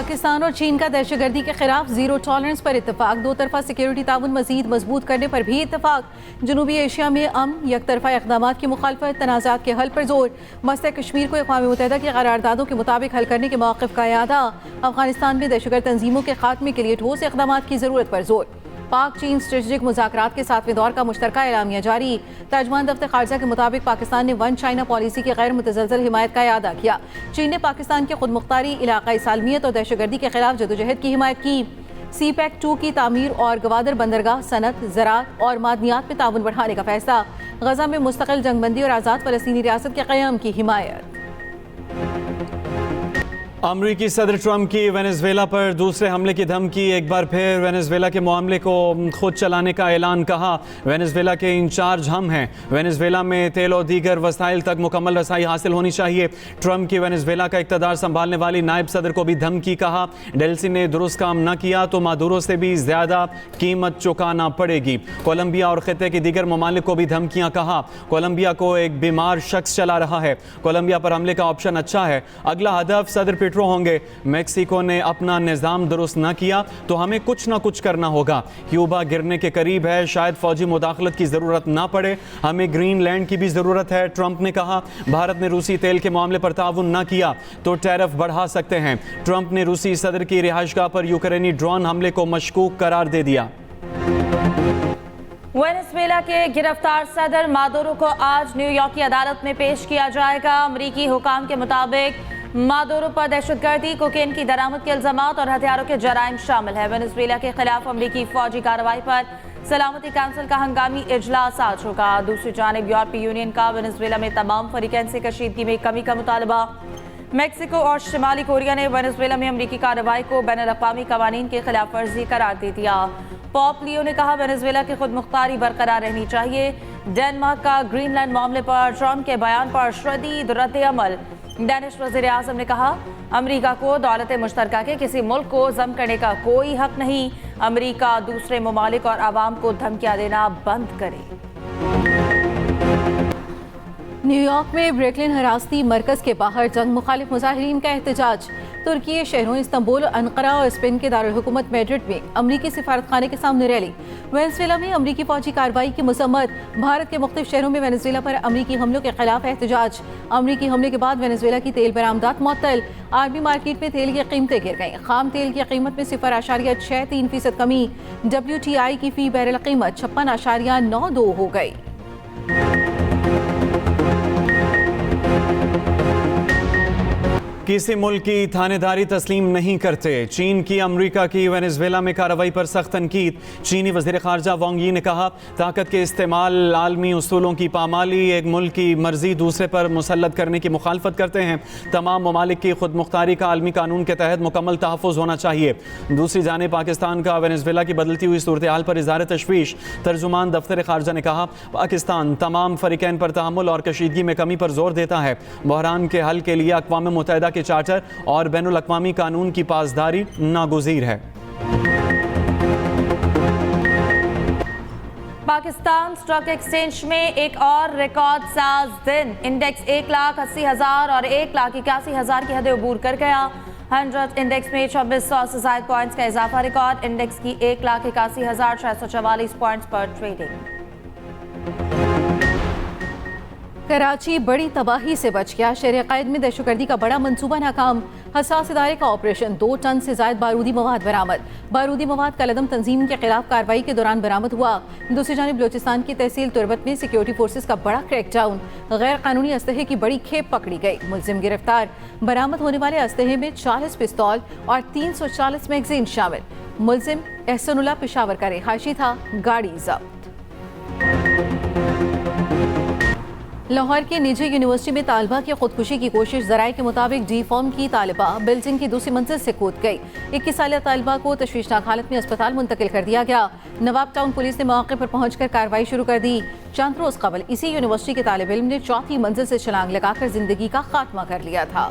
पाकिस्तान और चीन का दहशतगर्दी के खिलाफ जीरो टॉलरेंस पर इत्तेफाक। दो तरफा सिक्योरिटी ताउन मजीद मजबूत करने पर भी इत्तेफाक। जनूबी एशिया में अमन यकतरफा इक़दाम की मुखालफत, तनाज़ात के हल पर जोर। मसला कश्मीर को अक़वाम मुत्तहिदा की करारदादों के मुताबिक हल करने के मौक़िफ़ का यादा। अफगानिस्तान में दहशतगर्द तंजीमों के खात्मे के लिए ठोस इक़दाम की ज़रूरत पर जोर। पाक चीन स्ट्रेटजिक मुज़ाकरात के 7वें दौर का मुश्तरका एलामिया जारी। तर्जुमान दफ्तर खारजा के मुताबिक पाकिस्तान ने वन चाइना पॉलिसी की गैर मुतज़लज़ल हिमायत का इआदा किया। चीन ने पाकिस्तान की खुद मुख्तारी, इलाक़ाई सालमियत और दहशतगर्दी के खिलाफ जदोजहद की हिमायत की। CPEC 2 की तामीर और गवादर बंदरगाह, सनत, ज़राअत और मादनियात में ताउन बढ़ाने का फैसला। गजा में मुस्तकिल जंगबंदी और आज़ाद फ़लस्तीनी रियासत के क़याम की हिमायत। अमरीकी सदर ट्रंप की वेनेजुएला पर दूसरे हमले की धमकी। एक बार फिर वेनेजुएला के मामले को खुद चलाने का ऐलान। कहा वेनेजुएला के इंचार्ज हम हैं। वेनेजुएला में तेल और दीगर वसाइल तक मुकम्मल रसाई हासिल होनी चाहिए। ट्रंप की वेनेजुएला का इक़्तिदार संभालने वाली नायब सदर को भी धमकी। कहा डेल्सी ने दुरुस्त काम न किया तो मादुरो से भी ज़्यादा कीमत चुकाना पड़ेगी। कोलंबिया और ख़ित्ते के दीगर ममालिक को भी धमकियाँ। कहा कोलंबिया को एक बीमार शख्स चला रहा है। कोलंबिया पर हमले का ऑप्शन अच्छा है। अगला हदफ सदर पेट्रो होंगे। मेक्सिको ने अपना निज़ाम दुरुस्त न किया तो हमें कुछ ना कुछ करना होगा। क्यूबा गिरने के करीब है, शायद फौजी मुदाखलत की ज़रूरत ना पड़े। हमें ग्रीनलैंड की भी ज़रूरत है। ट्रंप ने कहा भारत ने रूसी तेल के मामले पर ताउन न किया तो टैरिफ बढ़ा सकते हैं। ट्रंप ने रूसी सदर की रिहाइशगाह पर यूक्रेनी ड्रोन हमले को मशकूक करार दे दिया। वेनेजुएला के गिरफ्तार सदर मादुरो को आज न्यूयॉर्क की अदालत में पेश किया जाएगा। अमरीकी हुकाम के मुताबिक मादुरो पर दहशतगर्दी, कोकेन की दरामद के इल्जामात और हथियारों के जराइम शामिल है। वेनेजुएला के खिलाफ अमरीकी फौजी कार्रवाई पर सलामती काउंसिल का हंगामी इजलास आज होगा। दूसरी जानिब यूरोपीय यूनियन का वेनेजुएला में तमाम फरीकैन से कशीदगी में कमी का मुतालबा। मेक्सिको और शिमाली कोरिया ने वेनेजुएला में अमरीकी कार्रवाई को बैनुल-अक़वामी कवानीन की खिलाफ वर्जी करार दे दिया। पॉप लियो ने कहा वेनेजुएला की खुद मुख्तारी बरकरार रहनी चाहिए। डेनमार्क का ग्रीनलैंड मामले पर ट्रंप के बयान पर शदीद रद्द-ए-अमल। डेनिश वज़ीर-ए-आज़म ने कहा अमरीका को दौलत मुश्तरका के किसी मुल्क को ज़ब्त करने का कोई हक नहीं। अमरीका दूसरे ममालिक और आवाम को धमकियां देना बंद करे। न्यूयॉर्क में ब्रुकलिन हिरासती मरकज़ के बाहर जंग मुखालिफ मुजाहिरीन का एहतजाज। तुर्की शहरों इस्तांबुल, अन्कारा और स्पेन के दारुल हुकूमत मैड्रिड में अमरीकी सिफारत खाने के सामने रैली। वेनेजुएला में अमरीकी फौजी कार्रवाई की मसम्मत। भारत के मुख्तलिफ शहरों में वेनेजुएला पर अमरीकी हमलों के खिलाफ एहतजाज। अमरीकी हमले के बाद वेनेजुएला की तेल बरामदात मुअत्तल। आर्मी मार्केट में तेल की कीमतें गिर गईं। खाम तेल की कीमत में 0.63% कमी। WTI की फी बैरल कीमत 56.92 हो गई। किसी मुल्क की थानेदारी तस्लीम नहीं करते। चीन की अमरीका की वेनेजुएला में कार्रवाई पर सख्त तनकीद। चीनी वज़ीर ख़ारजा वांग यी ने कहा ताकत के इस्तेमाल आलमी उसूलों की पामाली, एक मुल्क की मर्जी दूसरे पर मुसल्लत करने की मुखालफत करते हैं। तमाम ममालिक की खुद मुख्तारी का आलमी कानून के तहत मुकम्मल तहफ़्फ़ुज़ होना चाहिए। दूसरी जानिब पाकिस्तान का वेनेजुएला की बदलती हुई सूरत हाल पर इज़हार तशवीश। तर्जुमान दफ्तर ख़ारजा ने कहा पाकिस्तान तमाम फरीकैन पर तहम्मुल और कशीदगी में कमी पर जोर देता है। बहरान के हल के लिए अक़वाम मुत्तहिदा चार्टर और बैनुल-अक़वामी कानून की पासदारी नागुज़ीर है। पाकिस्तान स्टॉक एक्सचेंज में एक और रिकॉर्ड साज दिन। इंडेक्स 1,80,000 और 1,81,000 की हदें अबूर कर गया। 100 इंडेक्स में 2600 से ज़ायद पॉइंट्स का इजाफा रिकॉर्ड। इंडेक्स की 1,81,644 पॉइंट्स पर ट्रेडिंग। कराची बड़ी तबाही से बच गया। शहर क़ैद में दहशतगर्दी का बड़ा मंसूबा नाकाम। हसास इदारे का ऑपरेशन। 2 टन से ज़ायद बारूदी मवाद बरामद। बारूदी मवाद कलअदम तंजीम के खिलाफ कार्रवाई के दौरान बरामद हुआ। दूसरी जानिब बलोचिस्तान की तहसील तुरबत में सिक्योरिटी फोर्सेज का बड़ा क्रैकडाउन। गैर कानूनी असलहे की बड़ी खेप पकड़ी गई। मुलजिम गिरफ्तार। बरामद होने वाले असलहे में 40 पिस्तौल और 340 मैगजीन शामिल। मुलजिम एहसनुल्लाह पेशावर का रिहायशी था। गाड़ी जब्त। लाहौर की निजी यूनिवर्सिटी में तालिबा की खुदकुशी की कोशिश। ज़राए के मुताबिक डी फॉर्म की तालिबा बिल्डिंग की दूसरी मंजिल से कूद गई। 21 साल तालिबा को तशवीशनाक हालत में अस्पताल मुंतकिल कर दिया गया। नवाब टाउन पुलिस ने मौके पर पहुंचकर कार्रवाई शुरू कर दी। चंद रोज कबल इसी यूनिवर्सिटी के तालिब इल्म ने 4थी मंजिल से छलांग लगाकर जिंदगी का खात्मा कर लिया था।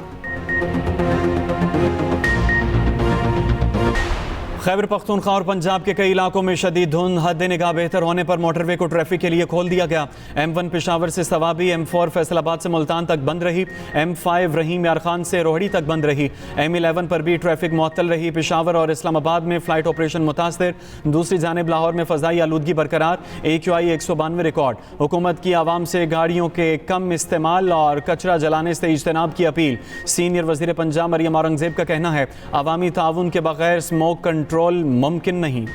खैबर पख्तूनख्वा और पंजाब के कई इलाकों में शदीद धुंध, हद निगाह बेहतर होने पर मोटरवे को ट्रैफिक के लिए खोल दिया गया। M1 पेशावर से सवाबी, M4 फैसलाबाद से मुल्तान तक बंद रही, M5 रहीम यार खान से रोहड़ी तक बंद रही, M11 पर भी ट्रैफिक मुअत्तल रही। पेशावर और इस्लामाबाद में फ्लाइट ऑपरेशन मुतासर। दूसरी जानिब लाहौर में फ़ज़ाई आलूदगी बरकरार, AQI 192 रिकॉर्ड। हुकूमत की आवाम से गाड़ियों के कम इस्तेमाल और कचरा जलाने से इज्तनाब की अपील। सीनियर वज़ीर पंजाब मरियम औरंगज़ेब का कहना है अवामी ताउन के बगैर स्मोक कंट्रोल मुमकिन नहीं।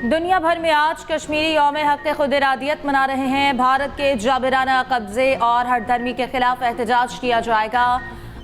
दुनिया भर में आज कश्मीरी यौम हक़ खुद इरादियत मना रहे हैं। भारत के जाबिराना कब्जे और हठधर्मी के खिलाफ एहतजाज किया जाएगा।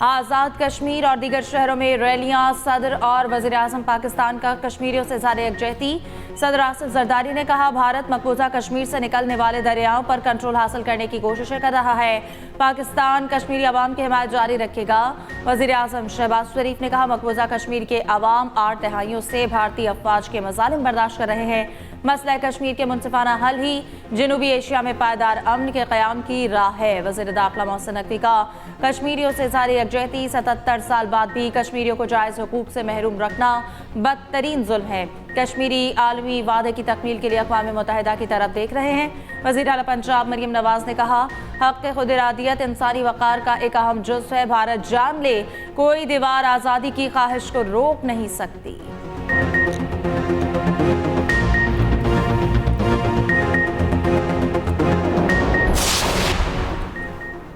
आज़ाद कश्मीर और दीगर शहरों में रैलियां। सदर और वज़ीर आज़म पाकिस्तान का कश्मीरियों से ज़ाहिर यकजहती। सदर आसिफ ज़रदारी ने कहा भारत मकबूजा कश्मीर से निकलने वाले दरियाओं पर कंट्रोल हासिल करने की कोशिशें कर रहा है। पाकिस्तान कश्मीरी अवाम की हिमायत जारी रखेगा। वज़ीर आज़म शहबाज शरीफ ने कहा मकबूजा कश्मीर के अवाम 8 दहाइयों से भारतीय अफवाज के मज़ालिम बर्दाश्त कर रहे हैं। मसला कश्मीर के मुनसिफाना हल ही जनूबी एशिया में पायदार अमन के क़याम की राह है। वज़ीर दाखिला मोहसिन नकवी का कश्मीरियों से जारी यकजहती। 77 साल बाद भी कश्मीरियों को जायज़ हुकूक से महरूम रखना बदतरीन जुल्म है। कश्मीरी आलमी वादे की तकमील के लिए अक़वाम मुत्तहिदा की तरफ देख रहे हैं। वज़ीर आला पंजाब मरियम नवाज़ ने कहा हक़ खुद इरादियत इंसानी वक़ार का एक अहम जुज़्व है। भारत जान ले कोई दीवार आज़ादी की ख्वाहिश को रोक नहीं सकती।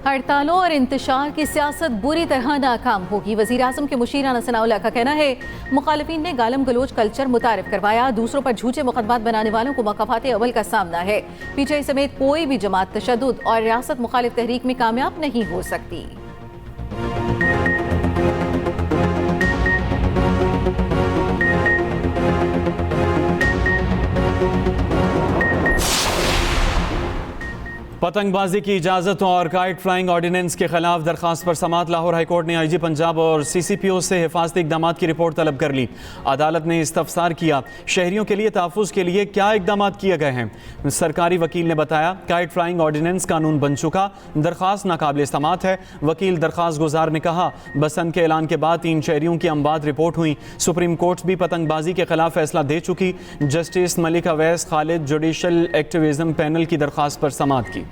हड़तालों और इंतशार की सियासत बुरी तरह नाकाम होगी। वज़ीर आज़म के मुशीर अना सनाउल्लाह का कहना है मुखालिफिन ने गालम गलोच कल्चर मुतारिफ करवाया। दूसरों पर झूठे मुकदमात बनाने वालों को मकाफात अवल का सामना है। PTI समेत कोई भी जमात तशद्दुद और रियासत मुखालिफ तहरीक में कामयाब नहीं हो सकती। पतंगबाजी की इजाज़त और काइट फ्लाइंग ऑर्डिनेंस के खिलाफ दरखास्त पर समात। लाहौर हाईकोर्ट ने IG पंजाब और CCPO से हिफाजती इक़दामात की रिपोर्ट तलब कर ली। अदालत ने इस्तफसार किया शहरियों के लिए तहफ़्फ़ुज़ के लिए क्या इक़दामात किए गए हैं। सरकारी वकील ने बताया काइट फ्लाइंग ऑर्डिनेंस कानून बन चुका, दरखास्त नाकाबिल इस्तेमाल है। वकील दरखास्त गुजार ने कहा बसंत के ऐलान के बाद 3 शहरियों की अमवात रिपोर्ट हुई। सुप्रीम कोर्ट भी पतंगबाजी के खिलाफ फैसला दे चुकी। Justice Malik Awais Khalid judicial activism panel की दरखास्त पर समात की।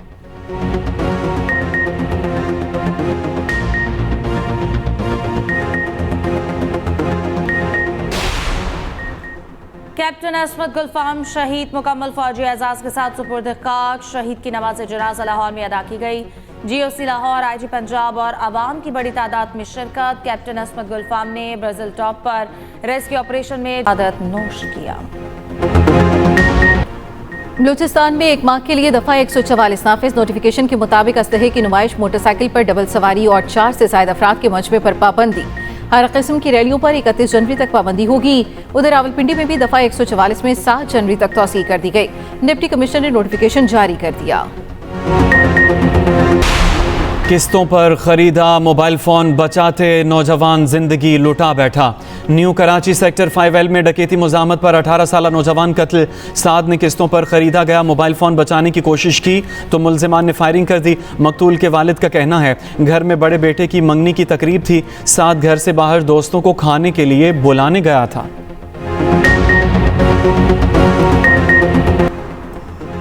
कैप्टन असमत गुलफाम शहीद मुकम्मल फौजी एजाज के साथ सुपुर्द खाक। शहीद की नमाज जनाजा लाहौर में अदा की गई। GOC लाहौर, IG पंजाब और आवाम की बड़ी तादाद में शिरकत। कैप्टन असमत गुलफाम ने ब्राज़ील टॉप पर रेस्क्यू ऑपरेशन में शहादत नोश किया। बलूचिस्तान में एक माह के लिए दफ़ा 144 नाफिज। नोटिफिकेशन के मुताबिक असलहे की नुमाइश, मोटरसाइकिल पर डबल सवारी और 4 से ज़ायद अफराद के मजमे पर पाबंदी। हर किस्म की रैलियों पर 31 जनवरी तक पाबंदी होगी। उधर रावलपिंडी में भी दफ़ा 144 में 7 जनवरी तक तौसीह कर दी गई। डिप्टी कमिश्नर ने नोटिफिकेशन जारी कर दिया। किस्तों पर खरीदा मोबाइल फ़ोन बचाते नौजवान जिंदगी लुटा बैठा। न्यू कराची सेक्टर 5L में डकैती मुज़ाहमत पर 18 साला नौजवान कत्ल। साद ने किस्तों पर खरीदा गया मोबाइल फ़ोन बचाने की कोशिश की तो मुलजिमान ने फायरिंग कर दी। मकतूल के वालिद का कहना है घर में बड़े बेटे की मंगनी की तकरीब थी। साद घर से बाहर दोस्तों को खाने के लिए बुलाने गया था।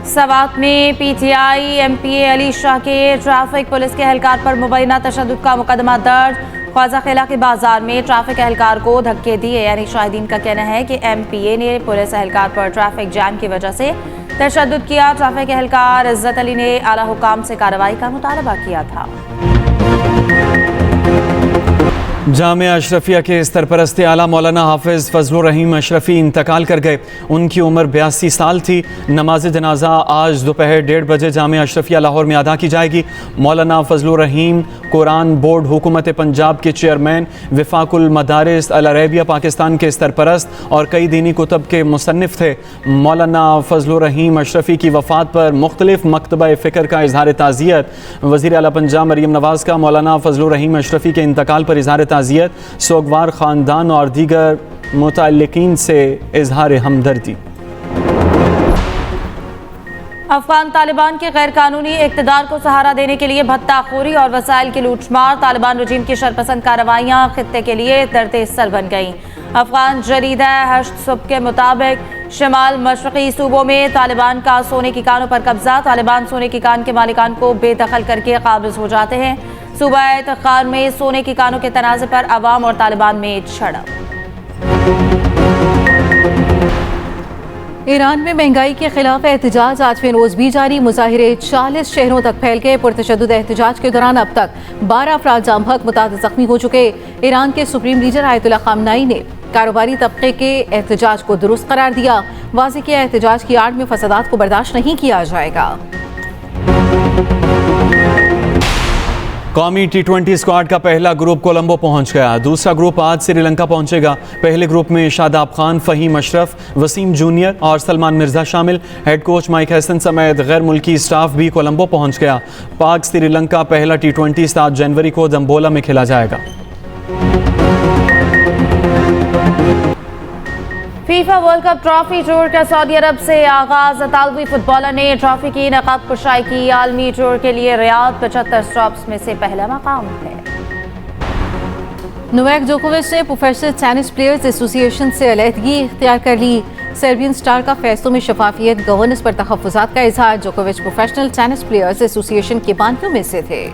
सवात में PTI MPA अली शाह के ट्रैफिक पुलिस के एहलकार पर मुबैना तशद्दुद का मुकदमा दर्ज। ख्वाजा खेला के बाजार में ट्रैफिक एहलकार को धक्के दिए। यानी शाहिदीन का कहना है कि MPA ने पुलिस एहलकार पर ट्रैफिक जैम की वजह से तशद्दुद किया। ट्रैफिक एहलकार इज्जत अली ने आला हुकाम से कार्रवाई का मुतालबा किया था। जामिया अशरफिया के सरपरस्त आला मौलाना हाफिज़ फजलुर रहीम अशरफी इंतकाल कर गए। उनकी उम्र 82 साल थी। नमाज जनाजा आज दोपहर 1:30 बजे जामिया अशरफिया लाहौर में अदा की जाएगी। मौलाना फजलुर रहीम कुरान बोर्ड हुकूमत पंजाब के चेयरमैन, विफाकुल मदारिस अल अरेबिया पाकिस्तान के सरपरस्त और कई दीनी कुतब के मुसन्निफ थे। मौलाना फजलुर रहीम अशरफी की वफ़ात पर मुख्तलिफ मकतबा फ़िक्र का इजहार ताज़ियत। वज़ीर आला पंजाब मरियम नवाज़ का मौलाना फजलुर रहीम अशरफी के इंतकाल पर इजहार ताज़ियत, सोगवार ख़ानदान और दीगर मुतअल्लिकीन से इजहार हमदर्दी। अफगान तालिबान के गैर कानूनी इक़्तिदार को सहारा देने के लिए भत्ताखोरी और वसाइल की लूटमार, तालिबान रजीम की शरपसंद कार्रवाइयाँ खित्ते के लिए दरतेज़ बन गईं। अफगान जरीदा हश्त सुबह के मुताबिक शमाल मशरक़ी सूबों में तालिबान का सोने की कानों पर कब्जा, तालिबान सोने की कान के मालिकान को बेदखल करके काबिज हो जाते हैं। सूबा तखार में सोने की कानों के तनाज़े पर अवाम और तालिबान में झड़प। ईरान में महंगाई के खिलाफ एहतजाज आज रोज भी जारी। मुजाहिरे 40 शहरों तक फैल गए। पुरतशद्दुद एहतजाज के दौरान अब तक 12 अफराद जाम हक मुताद जख्मी हो चुके। ईरान के सुप्रीम लीडर आयतुल्लाह खामनाई ने कारोबारी तबके के एहतजाज को दुरुस्त करार दिया। वाज़ेह किया एहतजाज की आड़ में फसादात को बर्दाश्त नहीं किया जाएगा। कौमी T20 स्क्वाड का पहला ग्रुप कोलंबो पहुंच गया। दूसरा ग्रुप आज श्रीलंका पहुंचेगा। पहले ग्रुप में शादाब खान, फहीम अशरफ, वसीम जूनियर और सलमान मिर्जा शामिल। हेड कोच माइक हैसन समेत गैर मुल्की स्टाफ भी कोलंबो पहुंच गया। पाक श्रीलंका पहला T20 7 जनवरी को दम्बोला में खेला जाएगा। FIFA world cup trophy tour का सऊदी अरब से आगाज। इतालवी फुटबॉलर ने ट्रॉफी की नकाब कुशाई की। आलमी टूर के लिए रियाद 75 स्टॉप्स में से पहला मकाम है। नोवाक जोकोविच ने प्रोफेशनल टेनिस प्लेयर्स एसोसिएशन से अलहदगी इख्तियार कर ली। सर्बियन स्टार का फैसलों में शफाफियत, गवर्नेंस पर तहफ्फुज़ात का इजहार। जोकोविच प्रोफेशनल टेनिस प्लेयर्स एसोसिएशन के बानियों में से थे।